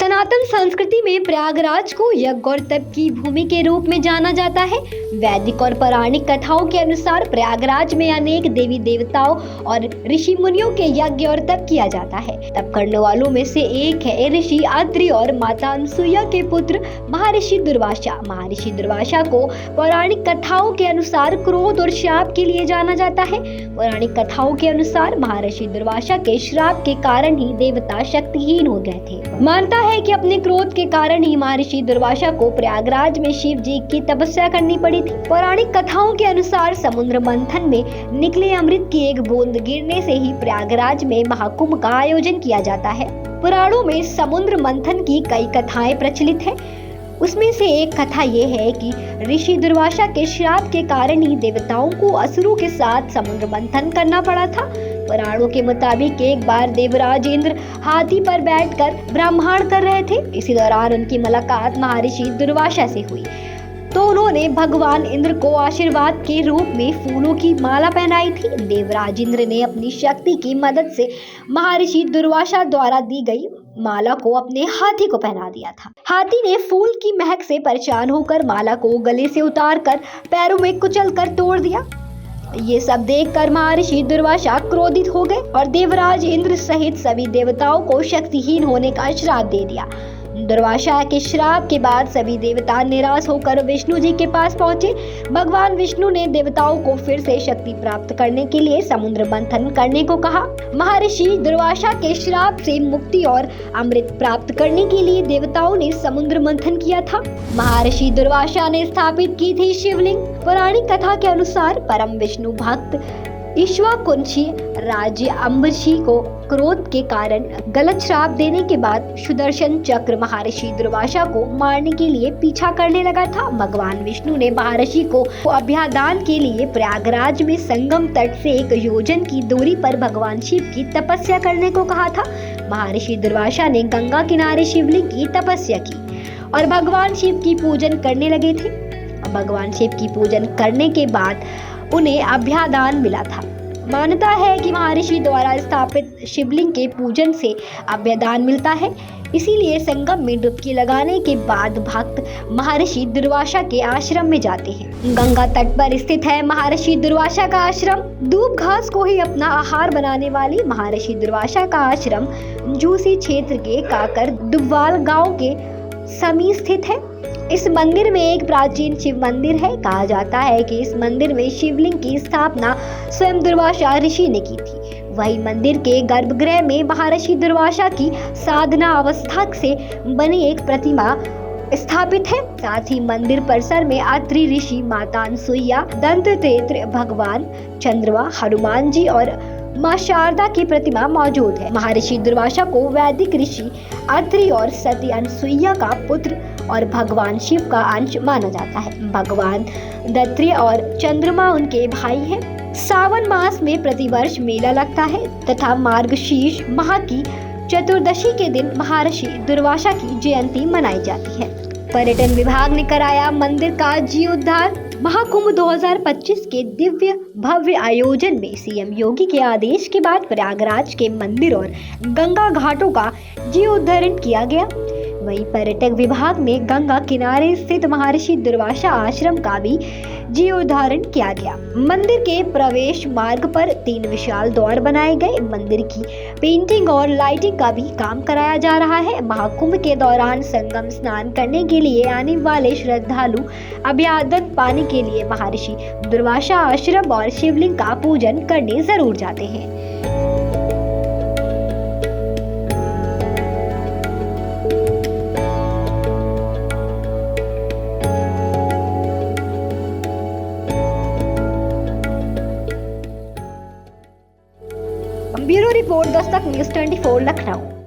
सनातन संस्कृति में प्रयागराज को यज्ञ और तप की भूमि के रूप में जाना जाता है। वैदिक और पौराणिक कथाओं के अनुसार प्रयागराज में अनेक देवी देवताओं और ऋषि मुनियों के यज्ञ और तप किया जाता है। तप करने वालों में से एक है ऋषि अत्रि और माता अनसुईया के पुत्र महर्षि दुर्वासा। महर्षि दुर्वासा को पौराणिक कथाओं के अनुसार क्रोध और श्राप के लिए जाना जाता है। पौराणिक कथाओं के अनुसार महर्षि दुर्वासा के श्राप के कारण ही देवता शक्तिहीन हो गए थे। मानता है कि अपने क्रोध के कारण ही महर्षि दुर्वासा को प्रयागराज में शिव जी की तपस्या करनी पड़ी थी। पौराणिक कथाओं के अनुसार समुद्र मंथन में निकले अमृत की एक बूंद गिरने से ही प्रयागराज में महाकुंभ का आयोजन किया जाता है। पुराणों में समुद्र मंथन की कई कथाएं प्रचलित हैं। उसमें से एक कथा ये है कि ऋषि दुर्वासा के श्राप के कारण ही देवताओं को असुरों के साथ समुद्र मंथन करना पड़ा था। पुराणों के मुताबिक एक बार देवराज इंद्र हाथी पर बैठकर ब्रह्मांड कर रहे थे। इसी दौरान उनकी मुलाकात महर्षि दुर्वासा से हुई तो उन्होंने भगवान इंद्र को आशीर्वाद के रूप में फूलों की माला पहनाई थी। देवराज इंद्र ने अपनी शक्ति की मदद से महर्षि दुर्वासा द्वारा दी गई माला को अपने हाथी को पहना दिया था। हाथी ने फूल की महक से परेशान होकर माला को गले से उतारकर पैरों में कुचलकर तोड़ दिया। ये सब देखकर महर्षि दुर्वासा क्रोधित हो गए और देवराज इंद्र सहित सभी देवताओं को शक्तिहीन होने का श्राप दे दिया। दुर्वासा के श्राप के बाद सभी देवता निराश होकर विष्णु जी के पास पहुंचे। भगवान विष्णु ने देवताओं को फिर से शक्ति प्राप्त करने के लिए समुद्र मंथन करने को कहा। महर्षि दुर्वासा के श्राप से मुक्ति और अमृत प्राप्त करने के लिए देवताओं ने समुद्र मंथन किया था। महर्षि दुर्वासा ने स्थापित की थी शिवलिंग। पौराणिक कथा के अनुसार परम विष्णु भक्त ईश्वाकुंशी राज्य अम्बरीशी को क्रोध के कारण गलत श्राप देने के बाद सुदर्शन चक्र महर्षि दुर्वासा को मारने के लिए पीछा करने लगा था। भगवान विष्णु ने महर्षि को अभ्यादान के लिए प्रयागराज में संगम तट से 1 योजन की दूरी पर भगवान शिव की तपस्या करने को कहा था। महर्षि दुर्वासा ने गंगा किनारे शिवलिंग की तपस्या की और भगवान शिव की पूजन करने लगे थे। भगवान शिव की पूजन करने के बाद उन्हें अभ्यादान मिला था। मान्यता है कि महर्षि द्वारा स्थापित शिवलिंग के पूजन से अभ्यादान मिलता है। इसीलिए संगम में डुबकी लगाने के बाद भक्त महर्षि दुर्वासा के आश्रम में जाते हैं। गंगा तट पर स्थित है महर्षि दुर्वासा का आश्रम। दूब घास को ही अपना आहार बनाने वाली महर्षि दुर्वासा का आश्रम जूसी क्षेत्र के काकर दुब्बाल गांव के समीप स्थित है। इस मंदिर में एक प्राचीन शिव मंदिर है। कहा जाता है कि इस मंदिर में शिवलिंग की स्थापना स्वयं दुर्वासा ऋषि ने की थी। वही मंदिर के गर्भगृह में महर्षि दुर्वासा की साधना अवस्था से बनी एक प्रतिमा स्थापित है। साथ ही मंदिर परिसर में अत्रि ऋषि, माता अनसुईया, दंतत्रेय भगवान चंद्रमा, हनुमान जी और मां शारदा की प्रतिमा मौजूद है। महर्षि दुर्वासा को वैदिक ऋषि अत्रि और सती अनसुईया का पुत्र और भगवान शिव का अंश माना जाता है। भगवान दत्तात्रेय और चंद्रमा उनके भाई हैं। सावन मास में प्रतिवर्ष मेला लगता है तथा मार्गशीर्ष माह की चतुर्दशी के दिन महर्षि दुर्वासा की जयंती मनाई जाती है। पर्यटन विभाग ने कराया मंदिर का जीर्णोद्धार। महाकुंभ 2025 के दिव्य भव्य आयोजन में सीएम योगी के आदेश के बाद प्रयागराज के मंदिर और गंगा घाटों का जीर्णोद्धारण किया गया। वहीं पर्यटक विभाग ने गंगा किनारे स्थित महर्षि दुर्वासा आश्रम का भी जीर्णोद्धारण किया गया। मंदिर के प्रवेश मार्ग पर 3 विशाल द्वार बनाए गए। मंदिर की पेंटिंग और लाइटिंग का भी काम कराया जा रहा है। महाकुंभ के दौरान संगम स्नान करने के लिए आने वाले श्रद्धालु अभ्यादन पाने के लिए महर्षि दुर्वासा आश्रम और शिवलिंग का पूजन करने जरूर जाते हैं। Bureau report Dastak news 24 Lucknow.